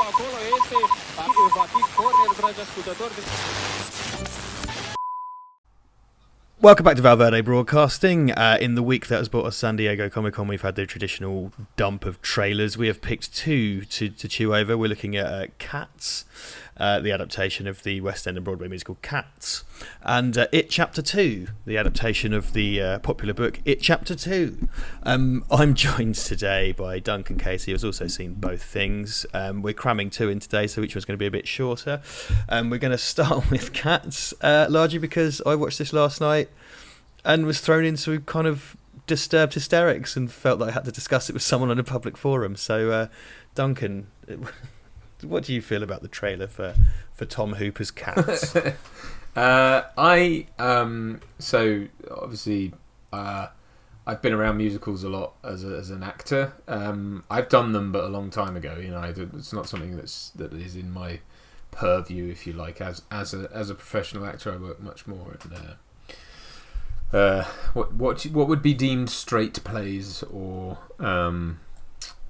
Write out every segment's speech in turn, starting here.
acolo este, va fi corner, dragi ascultători. Welcome back to Val Verde Broadcasting. In the week that has brought us San Diego Comic-Con, we've had the traditional dump of trailers. We have picked two to chew over. We're looking at Cats, the adaptation of the West End and Broadway musical Cats, and It Chapter 2, the adaptation of the popular book It Chapter 2. I'm joined today by Duncan Casey, who's also seen both things. We're cramming two in today, so each one's going to be a bit shorter. We're going to start with Cats, largely because I watched this last night and was thrown into kind of disturbed hysterics and felt like I had to discuss it with someone on a public forum. So, Duncan, what do you feel about the trailer for Tom Hooper's Cats? So obviously I've been around musicals a lot as an actor. I've done them, but a long time ago. You know, it's not something that is in my purview, if you like. As a professional actor, I work much more in what would be deemed straight plays or drama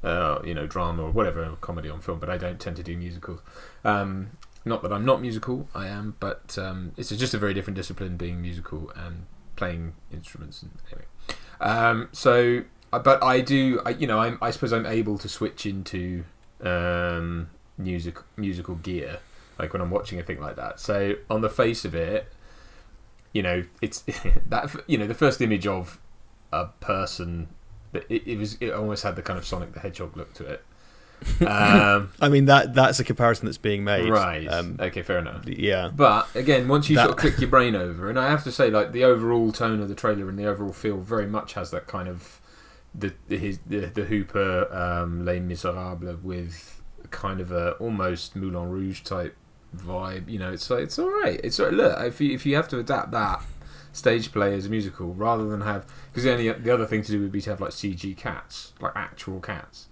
or whatever, comedy on film, but I don't tend to do musicals. Not that I'm not musical, I am, but it's just a very different discipline, being musical and playing instruments. And anyway, but I do. I suppose I'm able to switch into musical gear, like when I'm watching a thing like that. So on the face of it, it's that. The first image of a person. It almost had the kind of Sonic the Hedgehog look to it. I mean, that's a comparison that's being made. Right. Okay, fair enough. Yeah. But again, once you sort of click your brain over, and I have to say, like, the overall tone of the trailer and the overall feel very much has that kind of the Hooper Les Miserables with kind of a almost Moulin Rouge type vibe. It's like, it's all right. It's all right. Look, if you have to adapt that stage play as a musical rather than have, because the other thing to do would be to have like CG cats, like actual cats,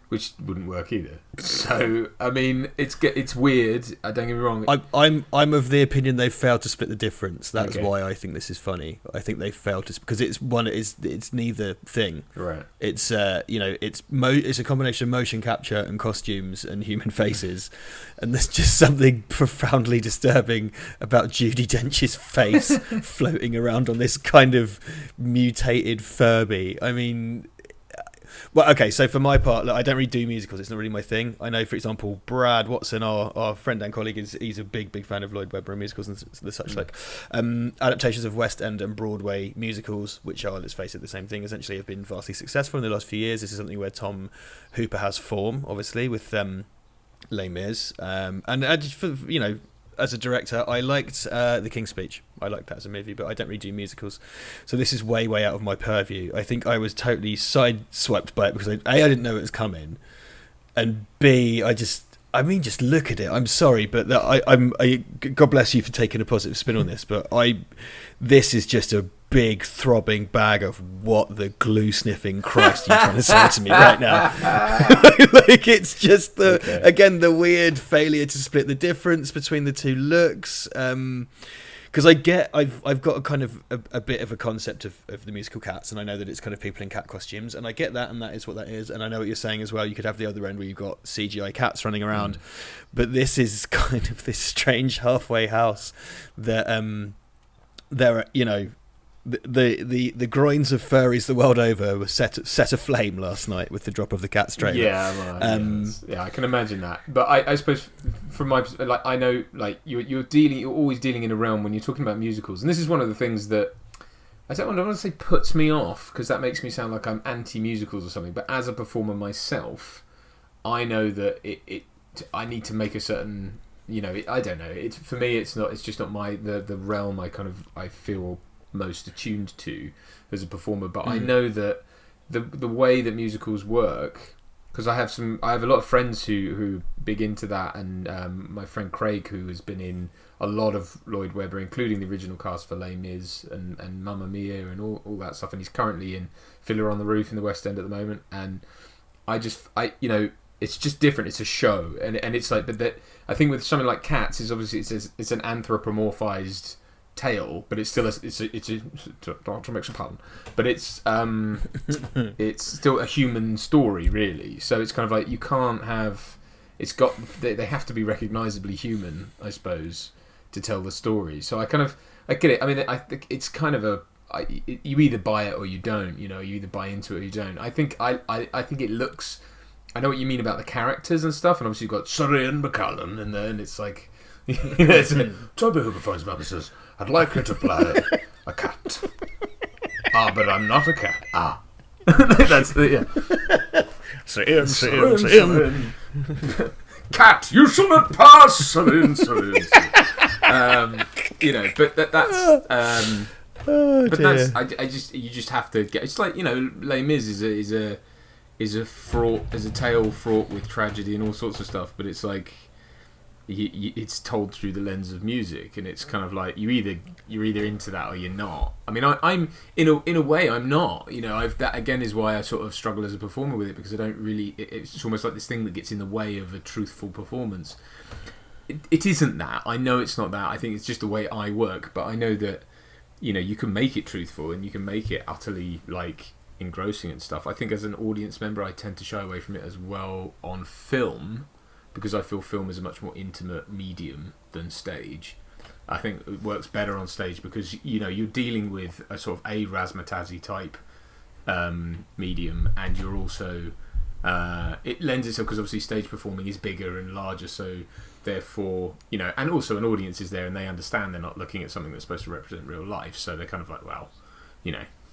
which wouldn't work either. So I mean, it's weird. Don't get me wrong. I'm of the opinion they've failed to split the difference. That's why I think this is funny. I think they failed to, because it's neither thing. Right. It's it's a combination of motion capture and costumes and human faces, and there's just something profoundly disturbing about Judi Dench's face floating around on this kind of mutated Furby. I mean. Well, okay, so for my part, look, I don't really do musicals. It's not really my thing. I know, for example, Brad Watson, our friend and colleague, he's a big fan of Lloyd Webber and musicals and the such like. Adaptations of West End and Broadway musicals, which are, let's face it, the same thing, essentially have been vastly successful in the last few years. This is something where Tom Hooper has form, obviously, with Les Mis. As a director, I liked The King's Speech. I liked that as a movie, but I don't really do musicals. So this is way out of my purview. I think I was totally sideswiped by it because I didn't know it was coming, and B, just look at it. I'm sorry, but God bless you for taking a positive spin on this, but this is just a big throbbing bag of what the glue sniffing Christ you're trying to say to me right now. Like, it's just the weird failure to split the difference between the two looks. Because I've got a kind of a bit of a concept of the musical Cats, and I know that it's kind of people in cat costumes, and I get that, and that is what that is, and I know what you're saying as well. You could have the other end where you've got CGI cats running around, but this is kind of this strange halfway house that there are, the groins of furries the world over were set aflame last night with the drop of the Cats trailer. Yeah, I can imagine that. But I suppose from my perspective, like, I know, like, you're always dealing in a realm when you're talking about musicals, and this is one of the things that I don't want to say puts me off, because that makes me sound like I'm anti-musicals or something. But as a performer myself, I know that I need to make a certain, I don't know. For me, it's just not the realm I feel most attuned to as a performer. But I know that the way that musicals work, because I have a lot of friends who big into that, and my friend Craig, who has been in a lot of Lloyd Webber, including the original cast for Les Mis and Mamma Mia and all that stuff, and he's currently in Fiddler on the Roof in the West End at the moment, and it's just different. It's a show, and it's like, but that I think with something like Cats is obviously it's an anthropomorphized tale, but it's still it's a to make some pardon, but it's it's still a human story, really. So it's kind of like, you can't have it's got they have to be recognisably human, I suppose, to tell the story. So I get it. I mean, I think it's kind of you either buy it or you don't. You either buy into it or you don't. I think I think it looks. I know what you mean about the characters and stuff, and obviously you've got Surrey and McCallum, and then it's like, Toby Hooper finds mum and says, "I'd like her to play a cat." But I'm not a cat. That's yeah. Sir, cat, you shall not pass. Sir. But that's. But that's you just have to get. It's like Les Mis is a tale fraught with tragedy and all sorts of stuff. But it's like it's told through the lens of music, and it's kind of like you're either into that or you're not. I mean, I'm in a way I'm not. That again is why I sort of struggle as a performer with it, because I don't really. It's almost like this thing that gets in the way of a truthful performance. It isn't that. I know it's not that. I think it's just the way I work. But I know that you can make it truthful and you can make it utterly like engrossing and stuff. I think as an audience member, I tend to shy away from it as well on film, because I feel film is a much more intimate medium than stage. I think it works better on stage because you're dealing with a sort of a razzmatazzy type medium, and you're also it lends itself, because obviously stage performing is bigger and larger, so therefore and also an audience is there and they understand they're not looking at something that's supposed to represent real life, so they're kind of like, well,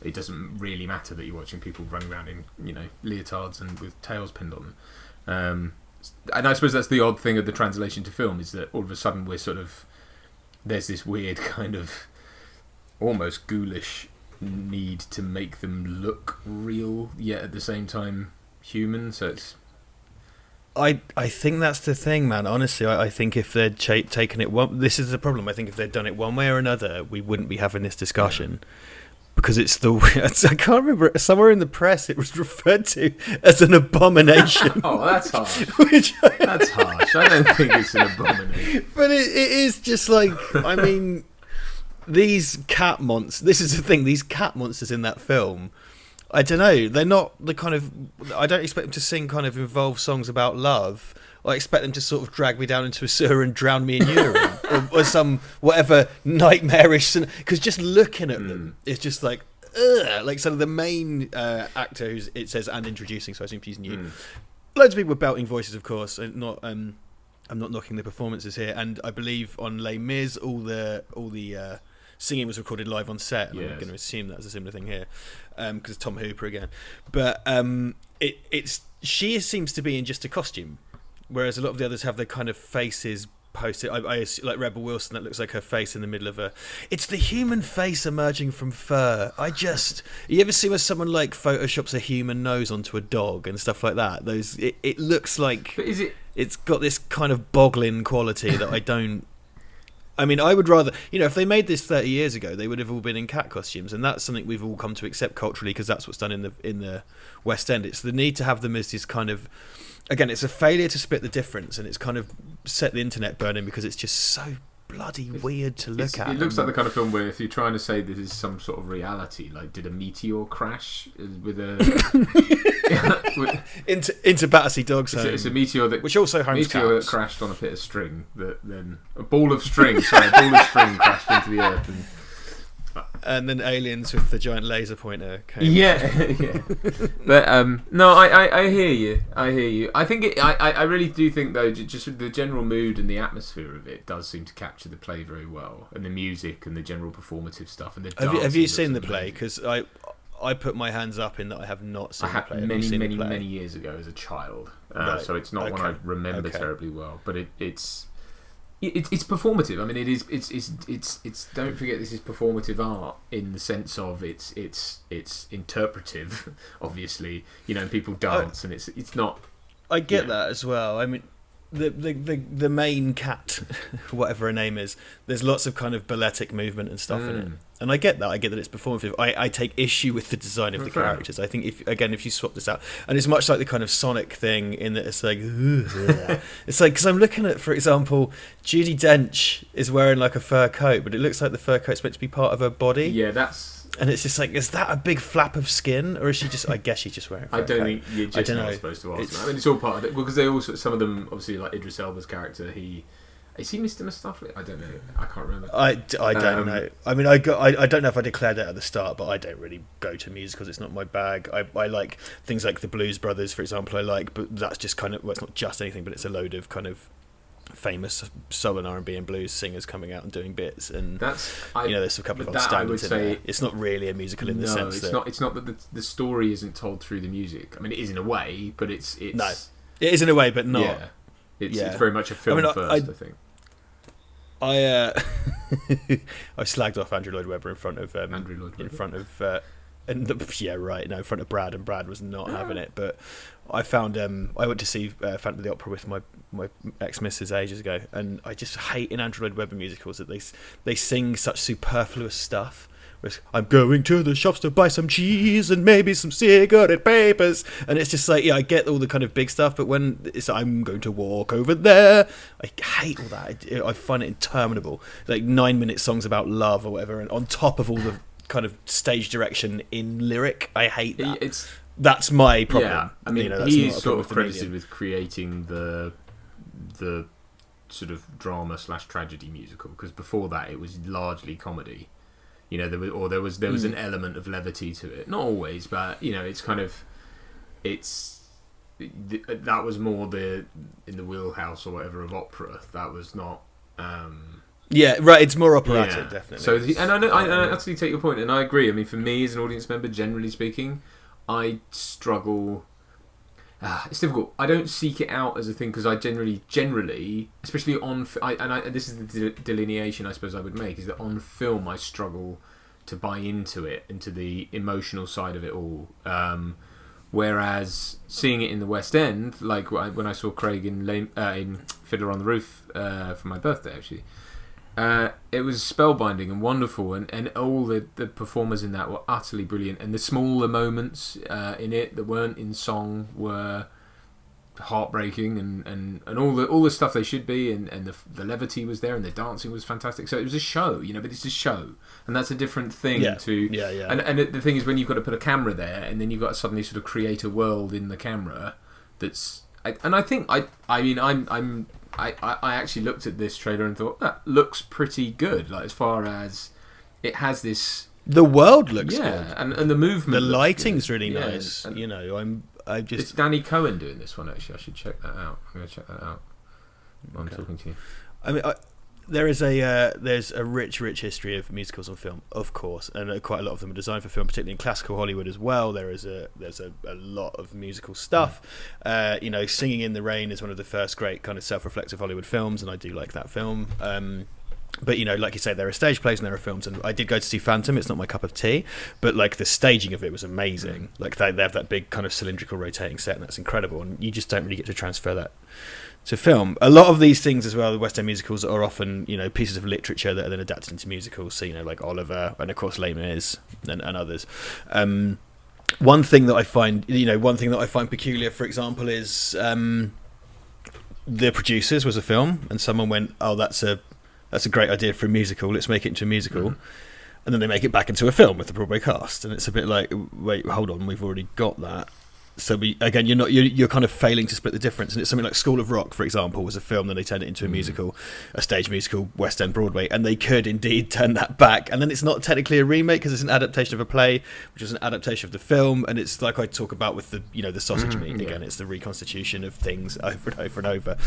it doesn't really matter that you're watching people running around in leotards and with tails pinned on them. And I suppose that's the odd thing of the translation to film, is that all of a sudden there's this weird kind of almost ghoulish need to make them look real, yet at the same time human. So it's... I think that's the thing, man. Honestly, I think if they'd taken it this is the problem. I think if they'd done it one way or another, we wouldn't be having this discussion. Yeah. Because it's I can't remember, somewhere in the press it was referred to as an abomination. Oh, that's harsh. That's harsh. I don't think it's an abomination. But it is just like, I mean, these cat monsters, this is the thing, these cat monsters in that film, I don't know, they're not the kind of, I don't expect them to sing kind of involved songs about love. I expect them to sort of drag me down into a sewer and drown me in urine or some whatever nightmarish. Because just looking at them, it's just like, ugh. Like, sort of the main actor, who's, it says, and introducing, so I assume she's new. Loads of people with belting voices, of course. I'm not knocking the performances here. And I believe on Les Mis, all the singing was recorded live on set. And I'm going to assume that's a similar thing here, because Tom Hooper again. But she seems to be in just a costume. Whereas a lot of the others have their kind of faces posted. I like Rebel Wilson, that looks like her face in the middle of a... It's the human face emerging from fur. You ever see where someone like photoshops a human nose onto a dog and stuff like that? It looks like... But is it... It's got this kind of boggling quality that I don't... I mean, I would rather... if they made this 30 years ago, they would have all been in cat costumes, and that's something we've all come to accept culturally, because that's what's done in the West End. It's the need to have them as this kind of... Again, it's a failure to split the difference, and it's kind of set the internet burning because it's just so bloody weird to look at. It looks like the kind of film where if you're trying to say this is some sort of reality, like, did a meteor crash with a into Battersea Dogs Home? It's a meteor that, which also homes meteor cats. That crashed on a bit of string. That then a ball of string crashed into the earth and then aliens with the giant laser pointer came. Yeah. But no, I hear you. I think I really do think, though, just the general mood and the atmosphere of it does seem to capture the play very well, and the music and the general performative stuff. And the have you seen the play? Because I put my hands up in that I have not seen the play. Many years ago as a child, so it's not one I remember terribly well. But it's performative. I mean, it's. Don't forget, this is performative art in the sense of it's interpretive. Obviously, people dance, and it's not. I get that as well. I mean, the main cat, whatever her name is, there's lots of kind of balletic movement and stuff in it, and I get that. I get that it's performative. I take issue with the design of the characters. I think if you swap this out, and it's much like the kind of Sonic thing in that it's like, it's like, because I'm looking at, for example, Judi Dench is wearing like a fur coat, but it looks like the fur coat's meant to be part of her body. Yeah, that's And it's just like, is that a big flap of skin, or is she just? I guess she's just wearing. I don't think you're just not supposed to ask. I mean, it's all part of it because they also, some of them, obviously, like Idris Elba's character, is he Mr. Mustafli? I don't know. I can't remember. I don't know. I mean, I don't know if I declared that at the start, but I don't really go to musicals. It's not my bag. I like things like the Blues Brothers, for example. I like, but that's just kind of, well, it's not just anything, but it's a load of kind of famous soul and R&B and blues singers coming out and doing bits, and there's a couple of standards in there. It's not really a musical in the sense that it's not that the story isn't told through the music. I mean, it is in a way, but it's no, it is in a way, but not. Yeah. It's very much a film first, I think. I slagged off Andrew Lloyd Webber in front of in front of Brad, and Brad was not having it. But I found I went to see Phantom of the Opera with my ex-missus ages ago, and I just hate in Andrew Lloyd Webber musicals that they sing such superfluous stuff. I'm going to the shops to buy some cheese and maybe some cigarette papers, and it's just like, I get all the kind of big stuff, but when it's I'm going to walk over there, I hate all that. I find it interminable, like 9-minute songs about love or whatever, and on top of all the kind of stage direction in lyric, I hate that. That's my problem. Yeah, I mean, he's sort of credited with creating the sort of drama / tragedy musical, because before that it was largely comedy. There was an element of levity to it. Not always, but it's kind of that was more in the wheelhouse or whatever of opera. That was not. Yeah, right. It's more operatic, definitely. So, I actually take your point, and I agree. I mean, for me as an audience member, generally speaking, I struggle. It's difficult. I don't seek it out as a thing because I generally, especially on, this is the delineation I suppose I would make, is that on film I struggle to buy into it, into the emotional side of it all. Whereas seeing it in the West End, like when I saw Craig in Fiddler on the Roof for my birthday, actually. It was spellbinding and wonderful, and all the performers in that were utterly brilliant, and the smaller moments in it that weren't in song were heartbreaking, and all the stuff they should be, and the levity was there, and the dancing was fantastic. So it was a show, but it's a show, and that's a different thing to. And the thing is, when you've got to put a camera there, and then you've got to suddenly sort of create a world in the camera that's. I actually looked at this trailer and thought that looks pretty good. Like, as far as it has this, the world looks good, and the movement, the lighting's really nice. It's Danny Cohen doing this one. Actually, I should check that out. I'm going to check that out while I'm talking to you. I mean, there's a rich history of musicals on film, of course, and quite a lot of them are designed for film, particularly in classical Hollywood as well. There's a lot of musical stuff. Singing in the Rain is one of the first great kind of self-reflective Hollywood films, and I do like that film. But like you say, there are stage plays and there are films, and I did go to see Phantom. It's not my cup of tea, but like the staging of it was amazing. Like they have that big kind of cylindrical rotating set, and that's incredible, and you just don't really get to transfer that to film. A lot of these things as well, the West End musicals, are often pieces of literature that are then adapted into musicals. So like Oliver, and of course Les Mis and others. One thing that I find peculiar, for example, is The Producers was a film, and someone went, "Oh, that's a great idea for a musical. Let's make it into a musical." And then they make it back into a film with the Broadway cast, and it's a bit like, wait, hold on, we've already got that. So you're kind of failing to split the difference. And it's something like School of Rock, for example, was a film, then they turned it into a musical, a stage musical, West End, Broadway, and they could indeed turn that back. And then it's not technically a remake because it's an adaptation of a play, which is an adaptation of the film. And it's like I talk about with the the sausage meat again. It's the reconstitution of things over and over and over.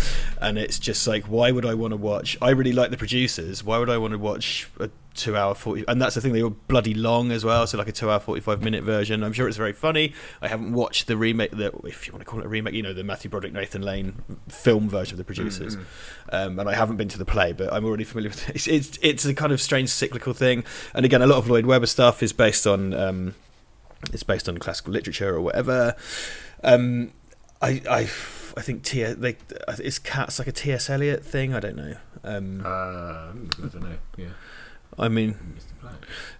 And it's just like, why would I want to watch? I really like The Producers. Why would I want to watch a 2-hour 40, and that's the thing, they were bloody long as well, so like a 2-hour 45-minute version. I'm sure it's very funny. I haven't watched the remake, if you want to call it a remake, the Matthew Broderick, Nathan Lane film version of The Producers. And I haven't been to the play, but I'm already familiar with it. It's a kind of strange cyclical thing, and again, a lot of Lloyd Webber stuff is based on classical literature or whatever. I think is Cats like a T.S. Eliot thing? I don't know. I don't know. Yeah. I mean, plan.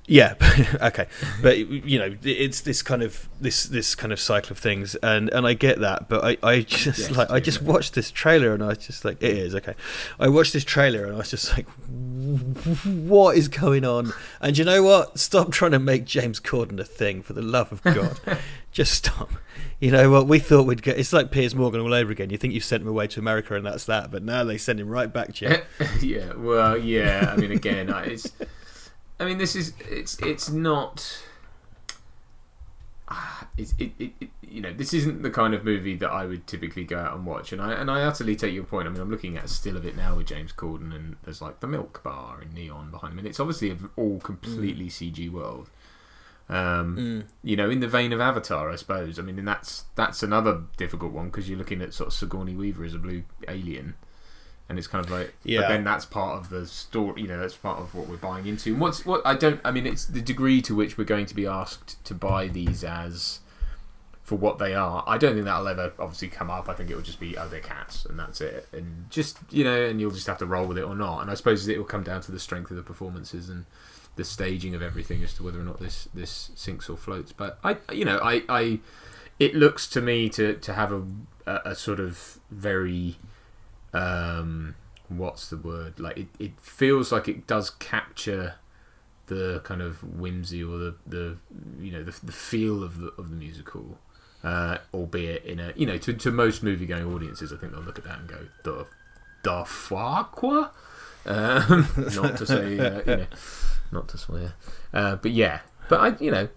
Yeah, okay, but you know, it's this kind of cycle of things, and I get that, but I just I just watched this trailer and I was just like, it is okay. I watched this trailer and I was just like, what is going on? And you know what? Stop trying to make James Corden a thing, for the love of God. Just stop. You know what? We thought we'd get. It's like Piers Morgan all over again. You think you've sent him away to America and that's that, but now they send him right back to you. Yeah. Well, yeah. I mean, again, this is it's not. You know, this isn't the kind of movie that I would typically go out and watch, and I utterly take your point. I mean, I'm looking at a still of it now with James Corden, and there's like the milk bar in neon behind him, and it's obviously an all completely CG world. You know, in the vein of Avatar, I suppose. I mean, and that's another difficult one because you're looking at sort of Sigourney Weaver as a blue alien, and it's kind of like, but then that's part of the story. You know, that's part of what we're buying into. And I mean, it's the degree to which we're going to be asked to buy these as for what they are. I don't think that'll ever obviously come up. I think it will just be, oh, they're cats, and that's it. And just, you know, and you'll just have to roll with it or not. And I suppose it will come down to the strength of the performances and the staging of everything as to whether or not this sinks or floats. But it looks to me to have a sort of very what's the word, like it feels like it does capture the kind of whimsy or the you know the feel of the musical, albeit in a, you know, to most movie going audiences, I think they'll look at that and go, the fuck what? Not to say, you know, not to swear, but yeah. But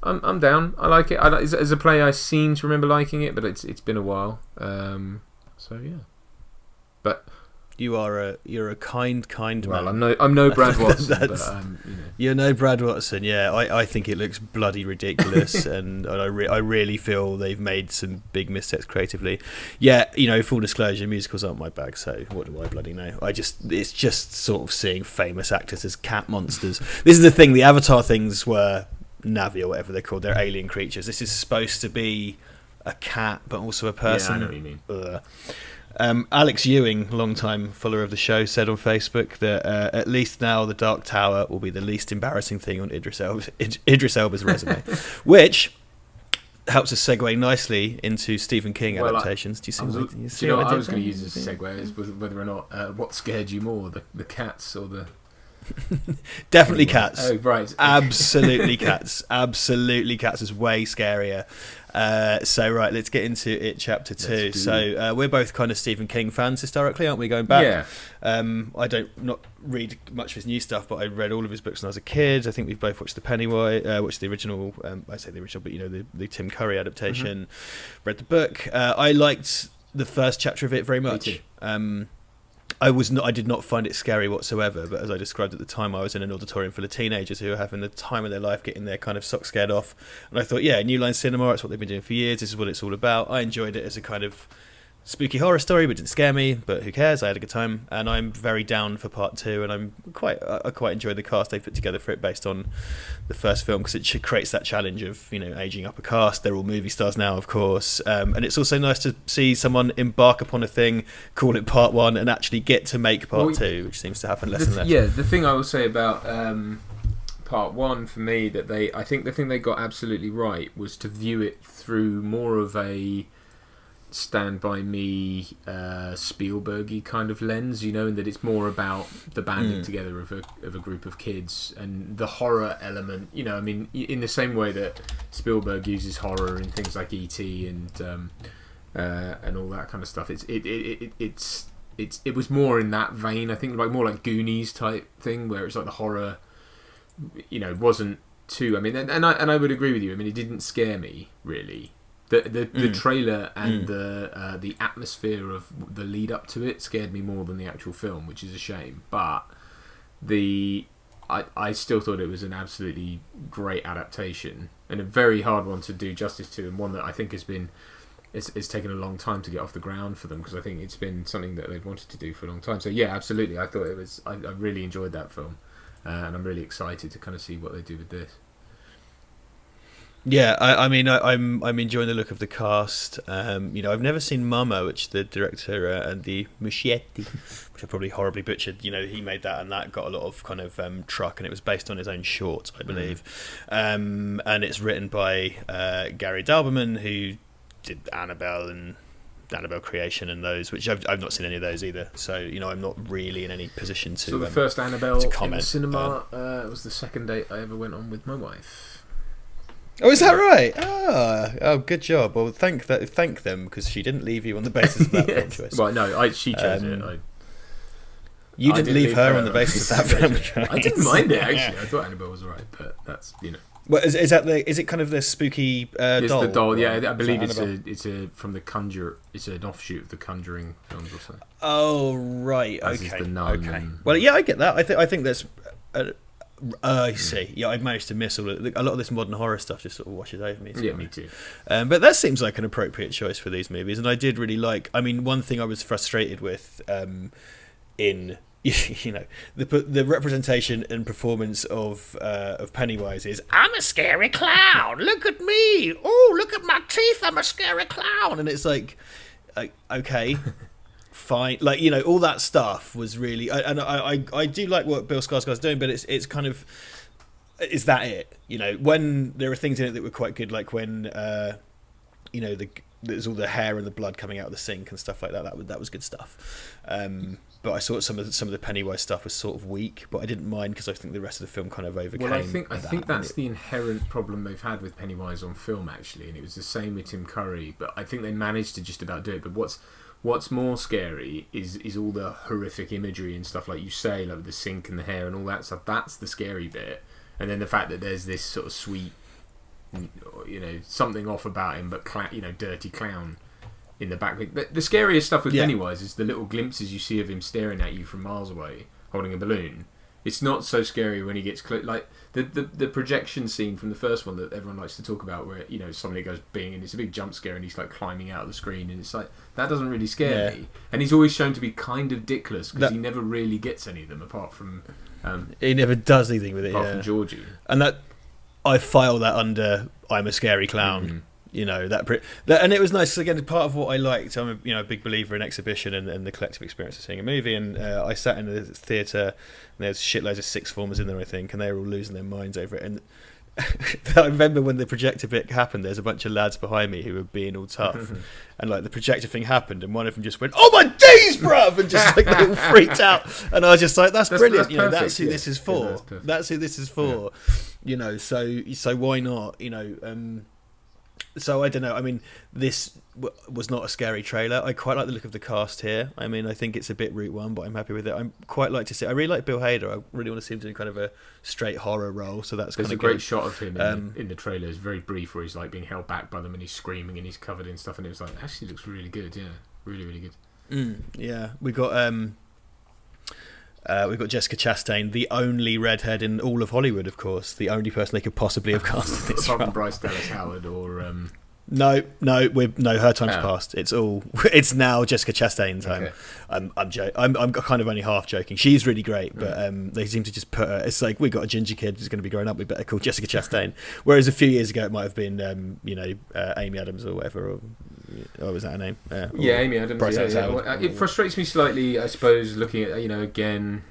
I'm down. I like it. As a play, I seem to remember liking it, but it's been a while. So yeah. But you're a kind well, man. I'm no Brad Watson. But, you know. You're no Brad Watson. Yeah, I think it looks bloody ridiculous, and I really feel they've made some big missteps creatively. Yeah, you know, full disclosure, musicals aren't my bag, so what do I bloody know? It's just sort of seeing famous actors as cat monsters. This is the thing. The Avatar things were Navi or whatever they're called. They're alien creatures. This is supposed to be a cat, but also a person. Yeah, I know what you mean. Alex Ewing, long-time follower of the show, said on Facebook that at least now the Dark Tower will be the least embarrassing thing on Idris Elba's resume, which helps us segue nicely into Stephen King adaptations. Do you see what I was going to use as a segue is whether or not what scared you more, the cats or the... Definitely cats. Oh, right. Absolutely cats. Absolutely cats is way scarier. So right, let's get into it. Chapter 2. So we're both kind of Stephen King fans historically, aren't we? Going back, yeah. I don't not read much of his new stuff, but I read all of his books when I was a kid. I think we've both watched the Pennywise, watched the original. I say the original, but you know the Tim Curry adaptation. Mm-hmm. Read the book. I liked the first chapter of it very much. I did not find it scary whatsoever, but as I described at the time, I was in an auditorium full of teenagers who were having the time of their life getting their kind of socks scared off, and I thought, yeah, New Line Cinema, it's what they've been doing for years, this is what it's all about. I enjoyed it as a kind of spooky horror story, but it didn't scare me, but who cares, I had a good time, and I'm very down for part 2, and I quite enjoyed the cast they put together for it based on the first film, because it creates that challenge of, you know, aging up a cast. They're all movie stars now, of course, and it's also nice to see someone embark upon a thing, call it part 1, and actually get to make part 2, which seems to happen less and less. Yeah, the thing I will say about part 1 for me, that I think the thing they got absolutely right was to view it through more of a Stand By Me Spielberg-y kind of lens, you know, and that it's more about the banding together of a group of kids and the horror element, you know. I mean, in the same way that Spielberg uses horror in things like E.T. and all that kind of stuff, it was more in that vein, I think, like more like Goonies type thing, where it's like the horror, you know, wasn't too. I mean, and I would agree with you. I mean, it didn't scare me really. The trailer and the atmosphere of the lead up to it scared me more than the actual film, which is a shame. But I still thought it was an absolutely great adaptation and a very hard one to do justice to, and one that I think it's taken a long time to get off the ground for them, because I think it's been something that they've wanted to do for a long time. So yeah, absolutely, I thought it was. I really enjoyed that film, and I'm really excited to kind of see what they do with this. Yeah, I mean, I'm enjoying the look of the cast. I've never seen Mama, which the director and the Muschietti, which I probably horribly butchered. He made that, and that got a lot of kind of truck, and it was based on his own short, I believe. And it's written by Gary Dalberman, who did Annabelle and Annabelle Creation and those, which I've not seen any of those either. So I'm not really in any position to. So the first Annabelle comment. in the cinema was the second date I ever went on with my wife. Oh, is that right? Oh, good job. Well, thank them, because she didn't leave you on the basis of that film choice. Well, no, she chose it. You didn't leave her on the basis of that film choice. I didn't mind it, actually. I thought Annabelle was alright, but that's Well, is it kind of the spooky doll? It's the doll, yeah. I believe it's from the Conjure. It's an offshoot of the Conjuring films or something. Oh, right. As is the Nun Okay. Well, yeah, I get that. I think that's. I see. Yeah, I've managed to miss a lot of this modern horror stuff. Just sort of washes over me. Yeah, me too. But that seems like an appropriate choice for these movies, and I did really like. I mean, one thing I was frustrated with in the representation and performance of Pennywise is, I'm a scary clown. Look at me. Oh, look at my teeth. I'm a scary clown. And it's like okay. Fine, all that stuff was really, and I do like what Bill Skarsgård's doing, but it's kind of, is that it? When there are things in it that were quite good, like when there's all the hair and the blood coming out of the sink and stuff like that. That was good stuff. But I thought some of the Pennywise stuff was sort of weak, but I didn't mind because I think the rest of the film kind of overcame. Well, I think that's the inherent problem they've had with Pennywise on film, actually, and it was the same with Tim Curry. But I think they managed to just about do it. But what's more scary is all the horrific imagery and stuff, like you say, like the sink and the hair and all that stuff. That's the scary bit, and then the fact that there's this sort of sweet, something off about him, but dirty clown in the back. The scariest stuff with Pennywise is the little glimpses you see of him staring at you from miles away, holding a balloon. It's not so scary when he gets like the projection scene from the first one that everyone likes to talk about, where somebody goes bing and it's a big jump scare and he's like climbing out of the screen, and it's like that doesn't really scare me. And he's always shown to be kind of dickless because he never really gets any of them apart from he never does anything with it. Apart from Georgie, and that I file that under I'm a scary clown. And it was nice because, again, part of what I liked, I'm a big believer in exhibition and the collective experience of seeing a movie, and I sat in the theatre and there's shitloads of sixth formers in there, I think, and they were all losing their minds over it. And I remember when the projector bit happened, there's a bunch of lads behind me who were being all tough, and like the projector thing happened, and one of them just went, "Oh my days, bruv!" and just like they all freaked out, and I was just like, "That's brilliant, that's who this is for. That's who this is for." So why not? So I don't know. I mean, this was not a scary trailer. I quite like the look of the cast here. I mean, I think it's a bit Route One, but I'm happy with it. I quite like to see. I really like Bill Hader. I really want to see him doing kind of a straight horror role. So that's there's kind of a great good. shot of him in the trailer. It's very brief, where he's like being held back by them and he's screaming and he's covered in stuff, and it was like, actually looks really good. Yeah, really, really good. Yeah, we got Jessica Chastain, the only redhead in all of Hollywood, of course, the only person they could possibly have cast in this apart role. from Bryce Dallas Howard or No, her time's passed. It's now Jessica Chastain's time. Okay. I'm kind of only half joking. She's really great, but they seem to just put her. It's like, we got a ginger kid who's going to be growing up. We better call Jessica Chastain. Whereas a few years ago it might have been Amy Adams or whatever. Or was that her name? Amy Adams. Well, it frustrates me slightly, I suppose, looking at again.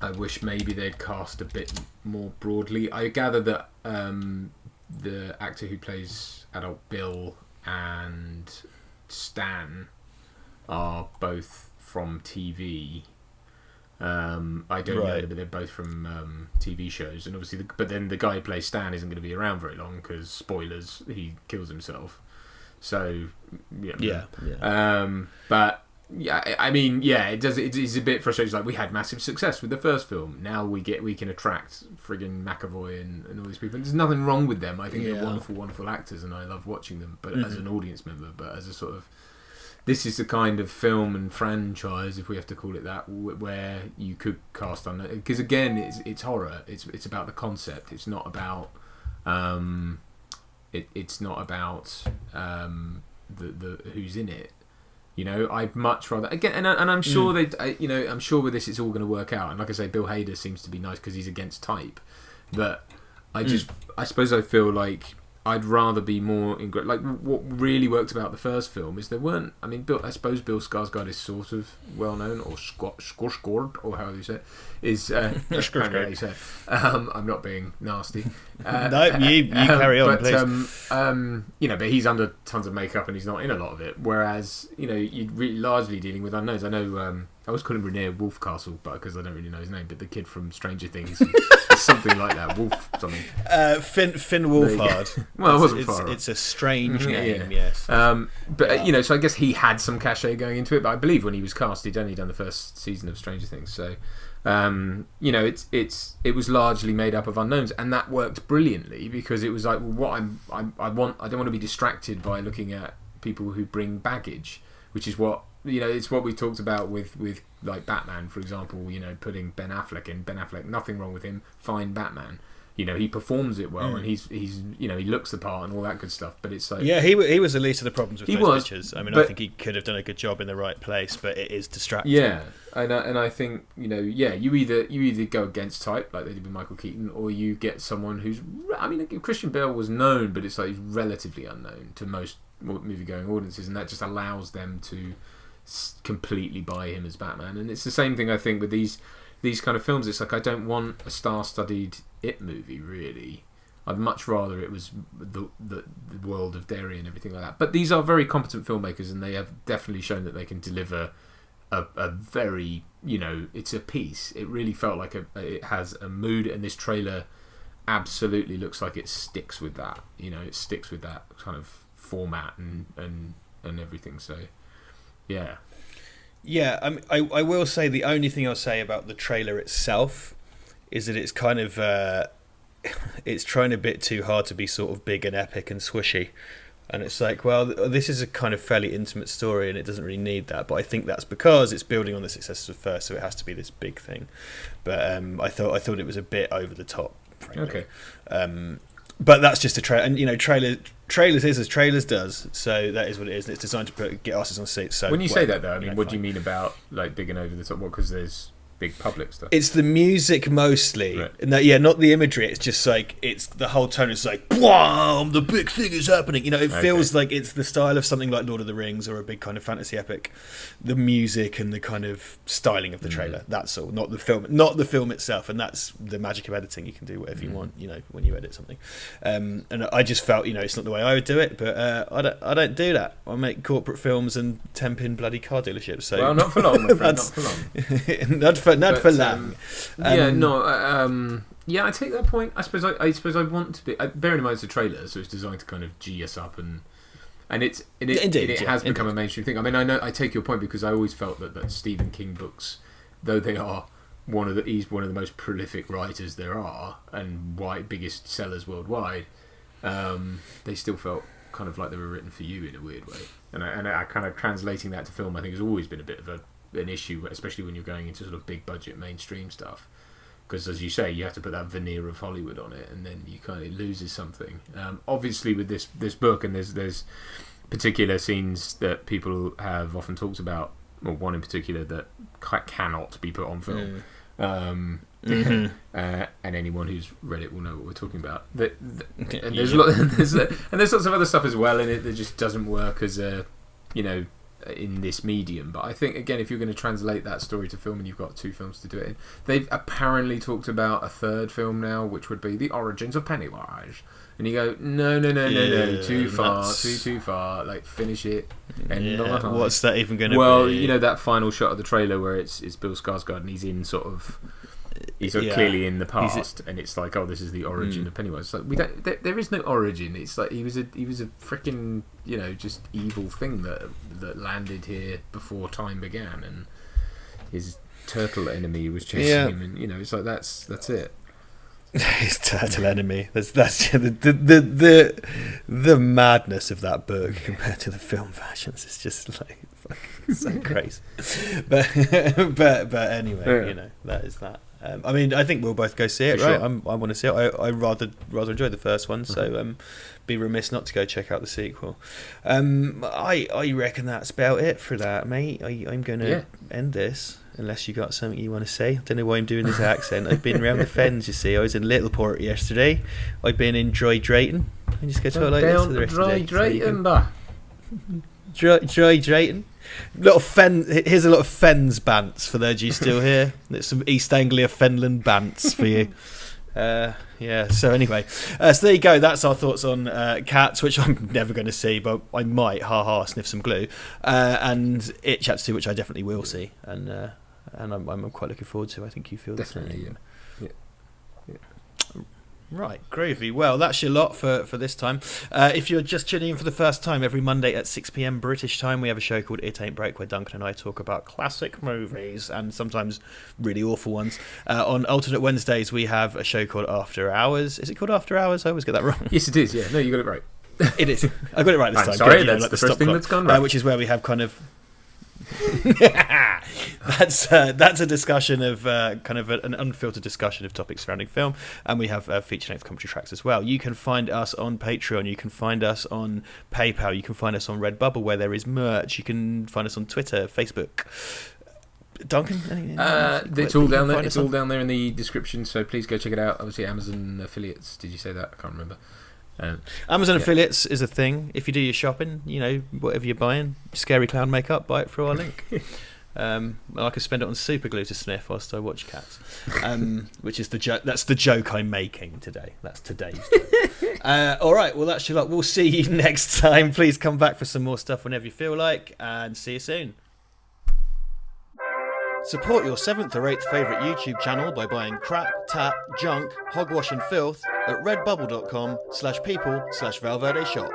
I wish maybe they'd cast a bit more broadly. I gather that the actor who plays adult Bill and Stan are both from TV. I don't know, but they're both from TV shows, and obviously, but then the guy who plays Stan isn't going to be around very long because spoilers, he kills himself. So but yeah, I mean, it does. It is a bit frustrating. It's like, we had massive success with the first film. Now we can attract friggin' McAvoy and all these people. And there's nothing wrong with them. I think they're wonderful, wonderful actors, and I love watching them. But as an audience member, but as a sort of, this is the kind of film and franchise, if we have to call it that, where you could cast on it, because again, it's horror. It's about the concept. It's not about it's not about the who's in it. I'd much rather, again, and I'm sure I'm sure with this it's all going to work out. And like I say, Bill Hader seems to be nice because he's against type. But I suppose I feel like I'd rather be more in like what really worked about the first film is there weren't. I mean, I suppose Bill Skarsgård is sort of well known, or Skarsgård, or how you say it, is apparently how you say it. I'm not being nasty. No, you carry on, please. But he's under tons of makeup and he's not in a lot of it. Whereas you're really largely dealing with unknowns. I know. I always call him Renier Wolfcastle, but because I don't really know his name. But the kid from Stranger Things, is something like that. Wolf something. Finn Wolfhard. Well, it wasn't far. It's a strange name, yes. So I guess he had some cachet going into it. But I believe when he was cast, he'd only done the first season of Stranger Things. So, it was largely made up of unknowns, and that worked brilliantly because it was like, well, I don't want to be distracted by looking at people who bring baggage, which is what. It's what we talked about with like Batman, for example. Putting Ben Affleck in. Ben Affleck, nothing wrong with him. Fine Batman. He performs it well, and he's he looks the part and all that good stuff. But it's like he was the least of the problems with those pictures. I mean, I think he could have done a good job in the right place, but it is distracting. Yeah, and I think you either go against type like they did with Michael Keaton, or you get someone who's. I mean, Christian Bale was known, but it's like he's relatively unknown to most movie-going audiences, and that just allows them to completely buy him as Batman. And it's the same thing I think with these kind of films. It's like I don't want a star-studded It movie, really. I'd much rather it was the world of Derry and everything like that. But these are very competent filmmakers, and they have definitely shown that they can deliver a very it's a piece. It really felt like it has a mood, and this trailer absolutely looks like it sticks with that. It sticks with that kind of format and everything. So yeah. I will say the only thing I'll say about the trailer itself is that it's kind of it's trying a bit too hard to be sort of big and epic and swishy, and it's like, well, this is a kind of fairly intimate story and it doesn't really need that, but I think that's because it's building on the success of the first, so it has to be this big thing. But I thought it was a bit over the top, frankly. Okay. But that's just a trailer, and trailers is as trailers does, so that is what it is, and it's designed to get asses on seats. So when you say that, though, I mean, what do you mean about like big and over the top? What, because there's big public stuff? It's the music mostly, right. Not the imagery. It's just like it's the whole tone is like, "Bwam! The big thing is happening." It feels like it's the style of something like Lord of the Rings or a big kind of fantasy epic. The music and the kind of styling of the trailer. That's all. Not the film itself. And that's the magic of editing. You can do whatever you want. When you edit something. And I just felt, it's not the way I would do it, but I don't do that. I make corporate films and temp in bloody car dealerships. So well, not for long. My friend, not for long. not for long. I take that point. I suppose I want to be. Bearing in mind it's a trailer, so it's designed to kind of G us up, and it has become a mainstream thing. I mean, I take your point because I always felt that Stephen King books, though they are he's one of the most prolific writers there are and biggest sellers worldwide. They still felt kind of like they were written for you in a weird way, and I kind of translating that to film, I think, has always been a bit of an issue, especially when you're going into sort of big budget mainstream stuff, because as you say, you have to put that veneer of Hollywood on it, and then you kind of loses something. Obviously with this book, and there's particular scenes that people have often talked about, or one in particular that cannot be put on film. And anyone who's read it will know what we're talking about. And there's lots of other stuff as well in it that just doesn't work as a in this medium. But I think, again, if you're going to translate that story to film, and you've got 2 films to do it in, they've apparently talked about a 3rd film now, which would be the origins of Pennywise. And you go, no, too far. Like, finish it. End on a high. What's that even going to be? Well, that final shot of the trailer where it's Bill Skarsgård and he's in sort of. He's clearly in the past, and it's like, oh, this is the origin of Pennywise. It's like there is no origin. It's like he was a freaking just evil thing that landed here before time began, and his turtle enemy was chasing him, and it's like that's it. His turtle enemy. That's the madness of that book compared to the film versions. It's just like fucking so crazy. But anyway, that is that. I mean, I think we'll both go see it, For right? sure. I want to see it. I rather enjoyed the first one, so be remiss not to go check out the sequel. I reckon that's about it for that, mate. I'm going to end this, unless you got something you want to say. I don't know why I'm doing this accent. I've been around the fens, you see. I was in Littleport yesterday. I've been in Dry Drayton. You just go to our later Down for the rest dry of the day. Drayton, bah. Dry Drayton. Here's a lot of Fens bants for those you still here. There's some East Anglia Fenland bants for you. So anyway, so there you go. That's our thoughts on Cats, which I'm never going to see, but I might sniff some glue, and It Chapter 2, which I definitely will see, and I'm quite looking forward to. I think you feel Definitely, the same. yeah. Right, groovy. Well, that's your lot for this time. If you're just tuning in for the first time, every Monday at 6 p.m. British time, we have a show called It Ain't Break, where Duncan and I talk about classic movies and sometimes really awful ones. On alternate Wednesdays, we have a show called After Hours. Is it called After Hours? I always get that wrong. Yes, it is. Yeah, no, you got it right. It is. I got it right this time. Sorry, Good, that's like the first thing clock, that's gone right. which is where we have kind of. That's a discussion of kind of an unfiltered discussion of topics surrounding film, and we have feature-length commentary tracks as well. You can find us on Patreon, you can find us on PayPal, you can find us on Redbubble where there is merch, you can find us on Twitter, Facebook. Duncan, it's all down there. It's all down there in the description, so please go check it out. Obviously, Amazon affiliates. Did you say that? I can't remember. Amazon affiliates is a thing. If you do your shopping, whatever you're buying, scary clown makeup, buy it through our link. I could spend it on super glue to sniff whilst I watch Cats, which is the joke. That's the joke I'm making today. That's today's joke. All right, well that's your luck. We'll see you next time. Please come back for some more stuff whenever you feel like, and see you soon. Support your 7th or 8th favourite YouTube channel by buying crap, tap, junk, hogwash and filth at redbubble.com/people/Val Verde Shop.